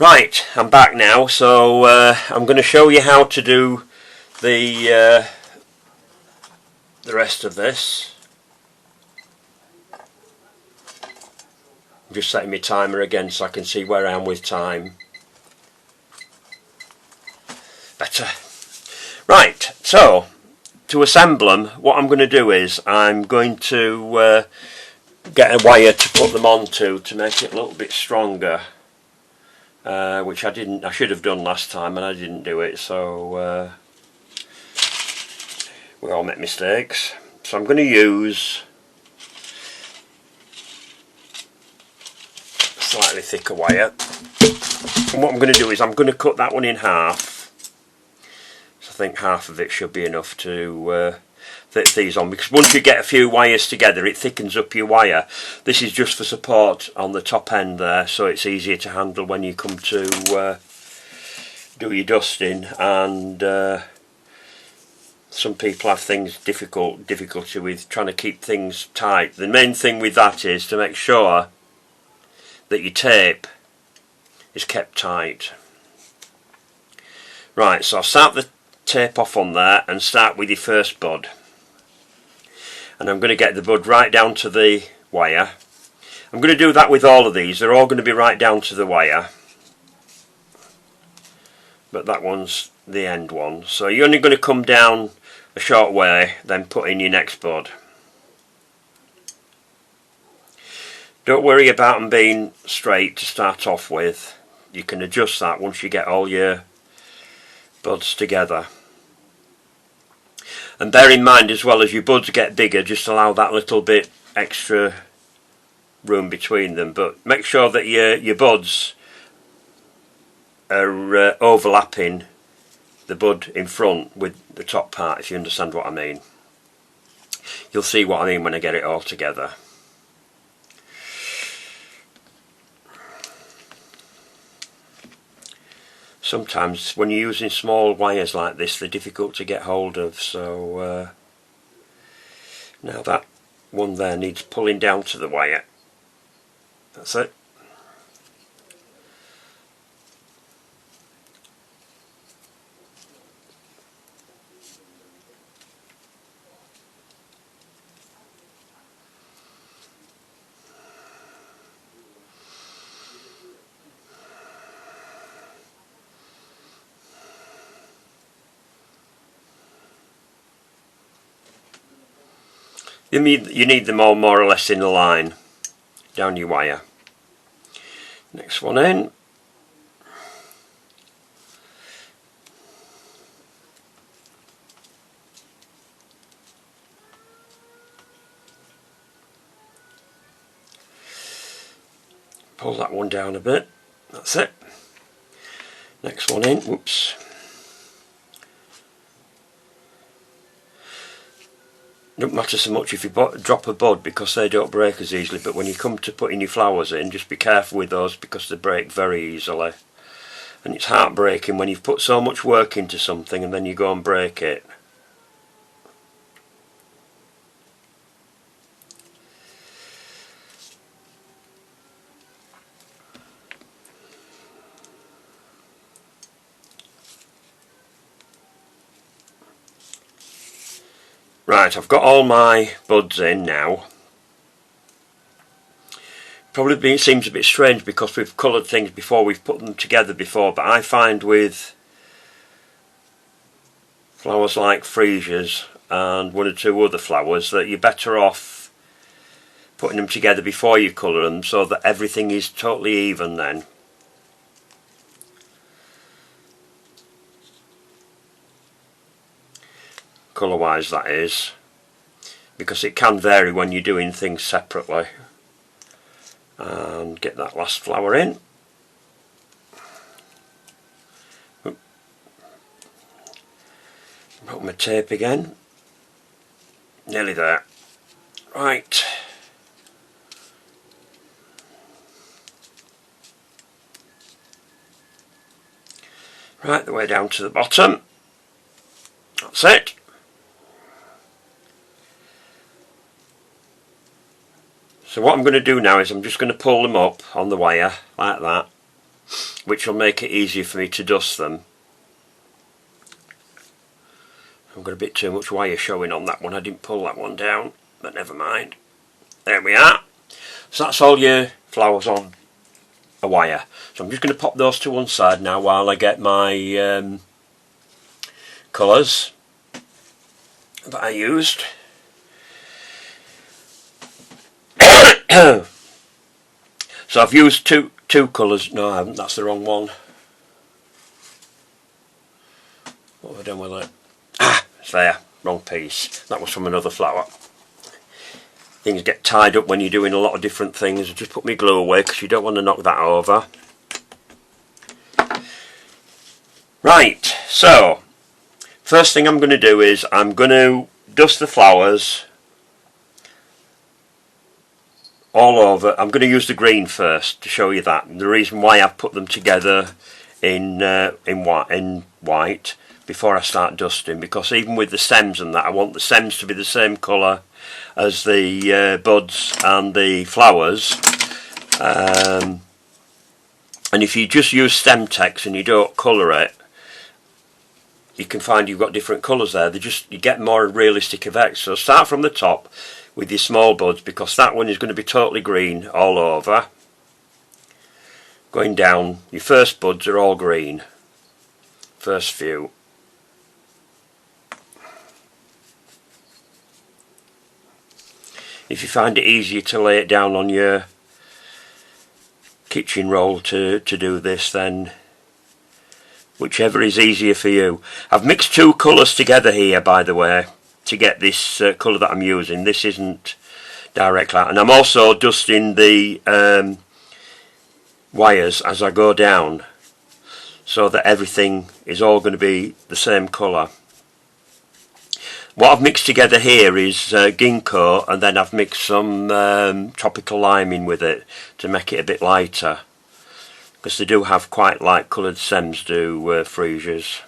Right, I'm back now, so I'm going to show you how to do the rest of this. I'm just setting my timer again so I can see where I am with time. Better. Right, so to assemble them, what I'm going to do is I'm going to get a wire to put them onto to make it a little bit stronger. Which I should have done last time and I didn't do it, so we all make mistakes. So I'm going to use a slightly thicker wire, and what I'm going to do is I'm going to cut that one in half. So I think half of it should be enough to fit these on, because once you get a few wires together it thickens up your wire. This is just for support on the top end there, so it's easier to handle when you come to do your dusting, and some people have difficulty with trying to keep things tight. The main thing with that is to make sure that your tape is kept tight. Right, so I'll start the tape off on there and start with your first bud. And I'm going to get the bud right down to the wire. I'm going to do that with all of these. They're all going to be right down to the wire, but that one's the end one. So you're only going to come down a short way, then put in your next bud. Don't worry about them being straight to start off with. You can adjust that once you get all your buds together. And bear in mind as well, as your buds get bigger, just allow that little bit extra room between them, but make sure that your buds are overlapping the bud in front with the top part, if you understand what I mean. You'll see what I mean when I get it all together. Sometimes when you're using small wires like this, they're difficult to get hold of, so now that one there needs pulling down to the wire. That's it. You need them all more or less in a line down your wire. Next one in. Pull that one down a bit. That's it. Next one in. Whoops. Don't matter so much if you drop a bud, because they don't break as easily, but when you come to putting your flowers in, just be careful with those, because they break very easily. And it's heartbreaking when you've put so much work into something and then you go and break it. Right, I've got all my buds in now. Probably seems a bit strange because we've coloured things before, we've put them together before, but I find with flowers like Freesias and one or two other flowers that you're better off putting them together before you colour them, so that everything is totally even then. Colour wise, that is, because it can vary when you're doing things separately. And get that last flower in. Put my tape again. Nearly there. Right. Right the way down to the bottom. That's it. So what I'm going to do now is I'm just going to pull them up on the wire like that, which will make it easier for me to dust them. I've got a bit too much wire showing on that one. I didn't pull that one down, but never mind. There we are. So that's all your flowers on a wire. So I'm just going to pop those to one side now while I get my colours that I used. So I've used two colours. No, I haven't. That's the wrong one. What have I done with it? Ah, it's there. Wrong piece. That was from another flower. Things get tied up when you're doing a lot of different things. Just put my glue away because you don't want to knock that over. Right, so first thing I'm going to do is I'm going to dust the flowers all over. I'm going to use the green first to show you that. And the reason why I've put them together in white before I start dusting, because even with the stems and that, I want the stems to be the same colour as the buds and the flowers. And if you just use stem text and you don't colour it, you can find you've got different colours there. You get more realistic effects. So start from the top with your small buds, because that one is going to be totally green all over. Going down, your first buds are all green. First few. If you find it easier to lay it down on your kitchen roll to do this, then whichever is easier for you. I've mixed two colours together here, by the way, to get this colour that I'm using. This isn't direct light. And I'm also dusting the wires as I go down, so that everything is all going to be the same colour. What I've mixed together here is ginkgo, and then I've mixed some tropical lime in with it to make it a bit lighter, because they do have quite light coloured stems, do freesias.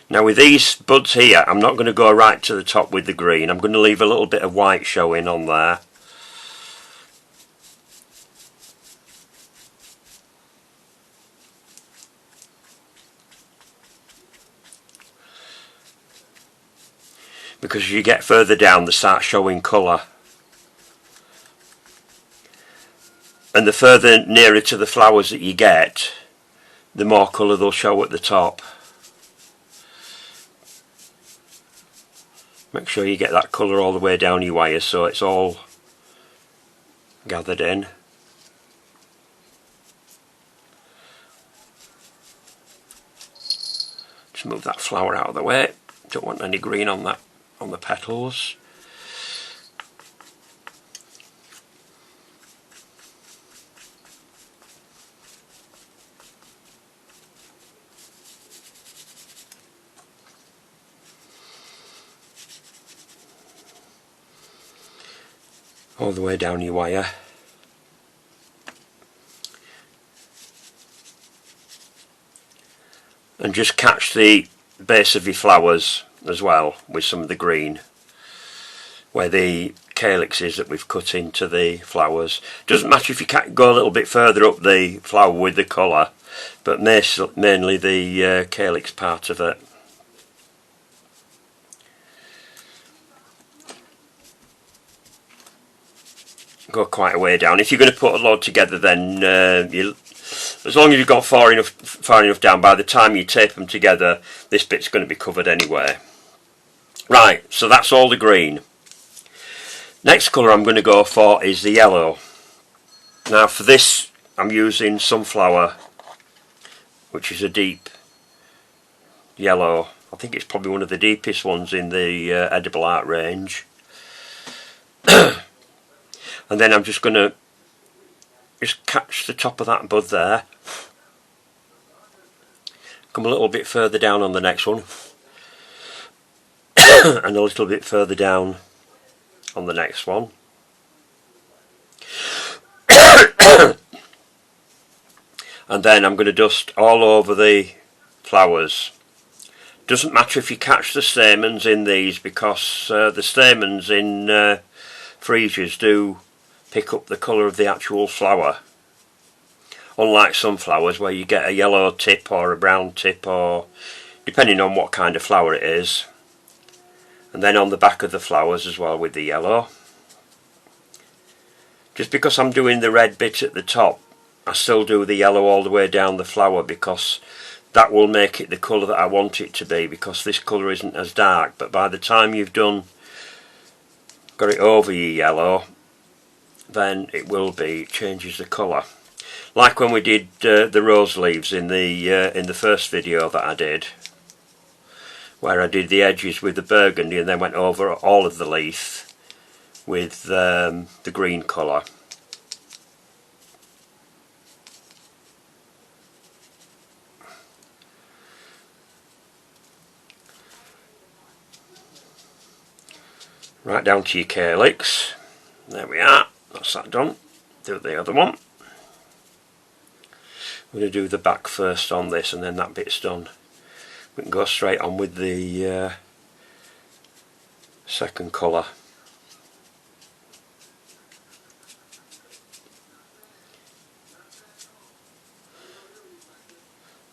Now with these buds here, I'm not going to go right to the top with the green. I'm going to leave a little bit of white showing on there. Because as you get further down, they start showing colour. And the further nearer to the flowers that you get, the more colour they'll show at the top. Make sure you get that colour all the way down your wire so it's all gathered in. Just move that flower out of the way. Don't want any green on that, on the petals. All the way down your wire. And just catch the base of your flowers as well with some of the green, where the calyx is that we've cut into the flowers. Doesn't matter if you can't go a little bit further up the flower with the colour, but mainly the calyx part of it. Go quite a way down. If you're going to put a load together, then as long as you've got far enough down, by the time you tape them together, this bit's going to be covered anyway. Right, so that's all the green. Next colour I'm going to go for is the yellow. Now for this I'm using sunflower, which is a deep yellow. I think it's probably one of the deepest ones in the edible art range. And then I'm just going to catch the top of that bud there. Come a little bit further down on the next one. And a little bit further down on the next one. And then I'm going to dust all over the flowers. Doesn't matter if you catch the stamens in these, because the stamens in freesias do pick up the colour of the actual flower. Unlike some flowers where you get a yellow tip or a brown tip, or depending on what kind of flower it is. And then on the back of the flowers as well with the yellow. Just because I'm doing the red bit at the top, I still do the yellow all the way down the flower, because that will make it the colour that I want it to be, because this colour isn't as dark. But by the time you've got it over your yellow, then it will be, it changes the colour. Like when we did the rose leaves in the first video that I did, where I did the edges with the burgundy and then went over all of the leaf with the green colour. Right down to your calyx. There we are, that's that done. Do the other one. I'm going to do the back first on this, and then that bit's done. We can go straight on with the second colour.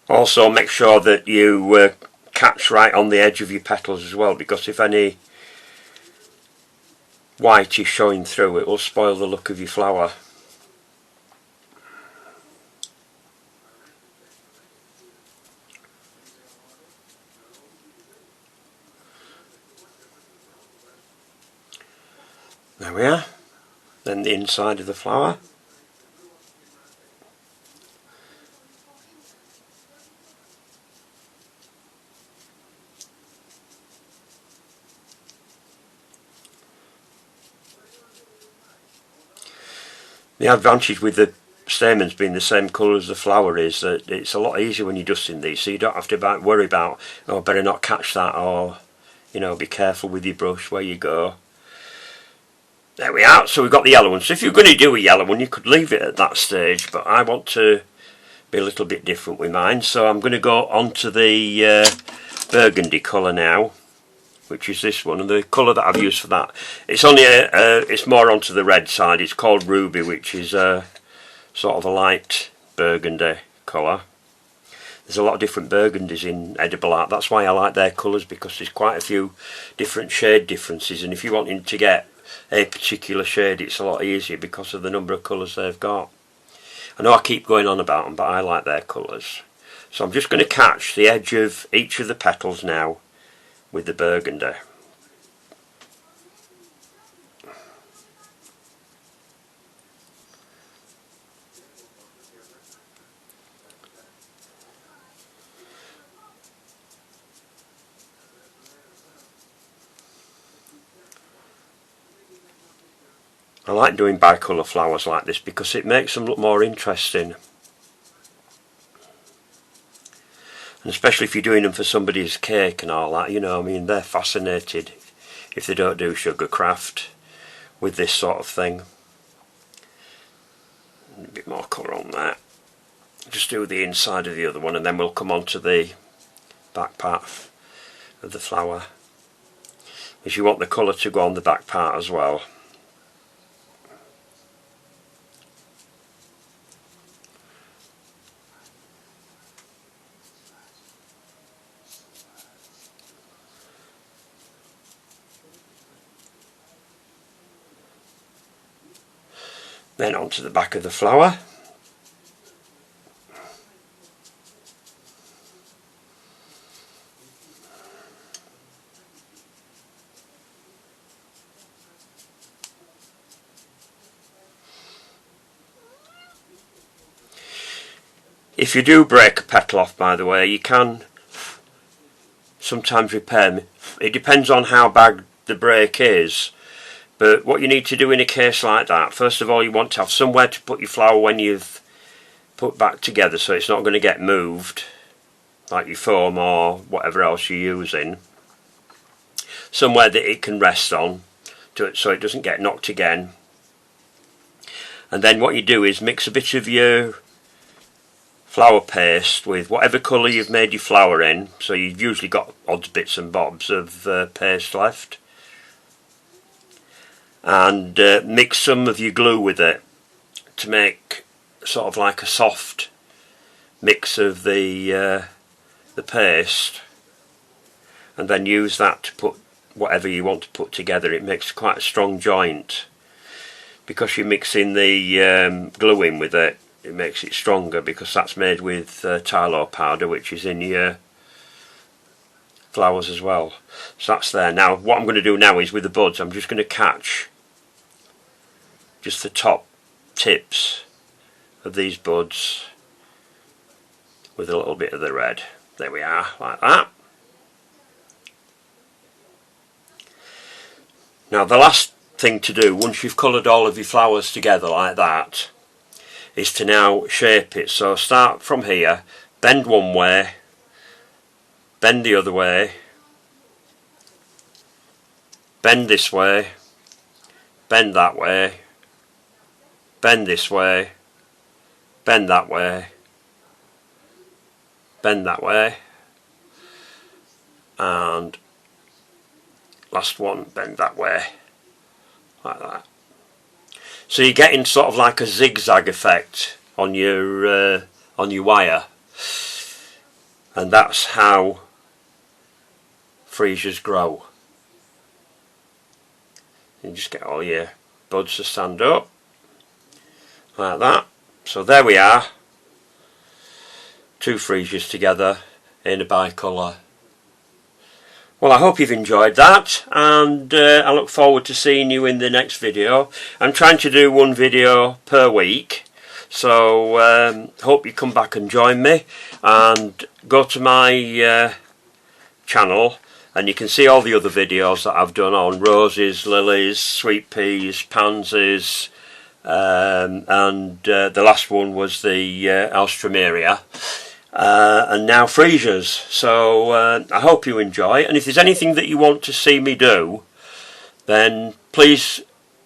Also make sure that you catch right on the edge of your petals as well, because if any white is showing through, it will spoil the look of your flower. There we are. Then the inside of the flower. The advantage with the stamens being the same colour as the flower is that it's a lot easier when you're dusting these, so you don't have to worry about, oh, better not catch that, or, you know, be careful with your brush where you go. There we are, so we've got the yellow one. So if you're going to do a yellow one, you could leave it at that stage, but I want to be a little bit different with mine, so I'm going to go on to the burgundy colour now, which is this one, and the colour that I've used for that, it's only it's more onto the red side. It's called Ruby, which is sort of a light burgundy colour. There's a lot of different burgundies in edible art. That's why I like their colours, because there's quite a few different shade differences, and if you're wanting to get a particular shade, it's a lot easier because of the number of colours they've got. I know I keep going on about them, but I like their colours. So I'm just going to catch the edge of each of the petals now with the burgundy. I like doing bicolour flowers like this because it makes them look more interesting. And especially if you're doing them for somebody's cake and all that, you know, I mean, they're fascinated if they don't do sugar craft with this sort of thing. A bit more colour on that. Just do the inside of the other one, and then we'll come on to the back part of the flower, because you want the colour to go on the back part as well. Then onto the back of the flower. If you do break a petal off, by the way, you can sometimes repair them. It depends on how bad the break is. But what you need to do in a case like that, first of all, you want to have somewhere to put your flower when you've put back together, so it's not going to get moved, like your foam or whatever else you're using. Somewhere that it can rest on, so it doesn't get knocked again. And then what you do is mix a bit of your flower paste with whatever colour you've made your flower in. So you've usually got odds bits and bobs of paste left. and mix some of your glue with it to make sort of like a soft mix of the paste, and then use that to put whatever you want to put together. It makes quite a strong joint because you're mixing the glue in with it. It makes it stronger because that's made with Tylo powder, which is in your flowers as well. So that's there. Now what I'm going to do now is with the buds, I'm just going to catch just the top tips of these buds with a little bit of the red. There we are, like that. Now the last thing to do, once you've coloured all of your flowers together like that, is to now shape it. So start from here, bend one way, bend the other way, bend this way, bend that way, bend this way, bend that way, bend that way, and last one, bend that way, like that. So you're getting sort of like a zigzag effect on your wire, and that's how freesias grow. You just get all your buds to stand up like that. So there we are, 2 freesias together in a bicolour. Well, I hope you've enjoyed that, and I look forward to seeing you in the next video. I'm trying to do 1 video per week, so hope you come back and join me, and go to my channel and you can see all the other videos that I've done on roses, lilies, sweet peas, pansies, and the last one was the alstroemeria. And now freesias. So I hope you enjoy, and if there's anything that you want to see me do, then please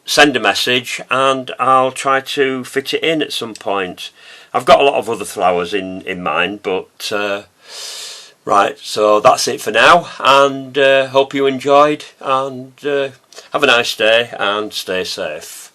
send a message and I'll try to fit it in at some point. I've got a lot of other flowers in mind, but right, so that's it for now, and hope you enjoyed, and have a nice day and stay safe.